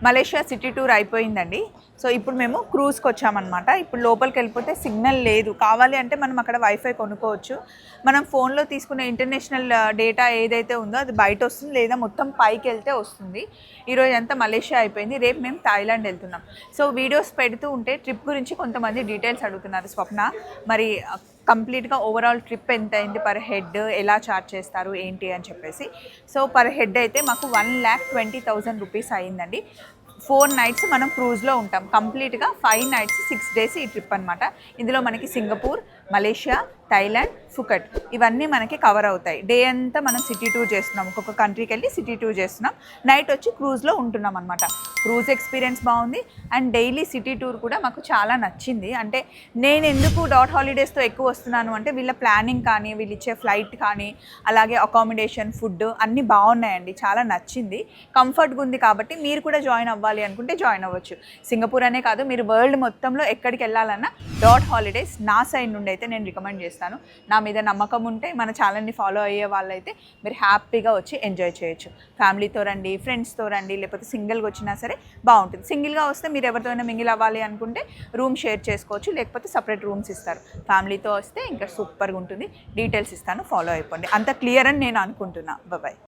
Malaysia city tour అయిపోయిందండి. So ఇప్పుడు మేము క్రూజ్కి వచ్చామన్నమాట. ఇప్పుడు లోపలికి వెళ్ళిపోతే సిగ్నల్ లేదు. కావాలి అంటే మనం అక్కడ వైఫై కొనుక్కోవచ్చు. మనం ఫోన్లో తీసుకునే ఇంటర్నేషనల్ డేటా ఏదైతే ఉందో అది బయట వస్తుంది, లేదా మొత్తం పైకి వెళ్తే వస్తుంది. ఈరోజు అంతా మలేషియా అయిపోయింది. రేపు మేము థాయిలాండ్ వెళ్తున్నాం. సో వీడియోస్ పెడుతూ ఉంటే ట్రిప్ గురించి కొంతమంది డీటెయిల్స్ అడుగుతున్నారు. స్వప్న, మరి కంప్లీట్గా ఓవరాల్ ట్రిప్ ఎంత అయింది, పర్ హెడ్ ఎలా చార్జ్ చేస్తారు ఏంటి అని చెప్పేసి. సో పర్ హెడ్ అయితే మాకు 1,20,000 రూపీస్ అయిందండి. 4 నైట్స్ మనం క్రూజ్లో ఉంటాం. కంప్లీట్గా 5 నైట్స్ 6 డేస్ ఈ ట్రిప్ అనమాట. ఇందులో మనకి సింగపూర్, మలేషియా, థాయిలాండ్, ఫుకెట్ ఇవన్నీ మనకి కవర్ అవుతాయి. డే అంతా మనం సిటీ టూర్ చేస్తున్నాం. ఒక్కొక్క కంట్రీకి వెళ్ళి సిటీ టూర్ చేస్తున్నాం. నైట్ వచ్చి క్రూజ్లో ఉంటున్నాం అనమాట. క్రూజ్ ఎక్స్పీరియన్స్ బాగుంది అండ్ డైలీ సిటీ టూర్ కూడా మాకు చాలా నచ్చింది. అంటే నేను ఎందుకు డాట్ హాలిడేస్తో ఎక్కువ వస్తున్నాను అంటే వీళ్ళ ప్లానింగ్ కానీ, వీళ్ళు ఇచ్చే ఫ్లైట్ కానీ, అలాగే అకామిడేషన్, ఫుడ్ అన్నీ బాగున్నాయండి. చాలా నచ్చింది, కంఫర్ట్గా ఉంది. కాబట్టి మీరు కూడా జాయిన్ అవ్వాలి అనుకుంటే జాయిన్ అవ్వచ్చు. సింగపూర్ అనే కాదు, మీరు వరల్డ్ మొత్తంలో ఎక్కడికి వెళ్ళాలన్నా డాట్ హాలిడేస్ నా సైడ్ నుండి అయితే నేను రికమెండ్ చేస్తాను. నా మీద నమ్మకం ఉంటే మన ఛానల్ని ఫాలో అయ్యే వాళ్ళైతే మీరు హ్యాపీగా వచ్చి ఎంజాయ్ చేయొచ్చు. ఫ్యామిలీతో రండి, ఫ్రెండ్స్తో రండి, లేకపోతే సింగిల్గా వచ్చినా సరే బాగుంటుంది. సింగిల్గా వస్తే మీరు ఎవరితోనైనా మింగిల్ అవ్వాలి అనుకుంటే రూమ్ షేర్ చేసుకోవచ్చు, లేకపోతే సపరేట్ రూమ్స్ ఇస్తారు. ఫ్యామిలీతో వస్తే ఇంకా సూపర్గా ఉంటుంది. డీటెయిల్స్ ఇస్తాను, ఫాలో అయిపోండి. అంత క్లియర్ అని నేను అనుకుంటున్నా. బాయ్.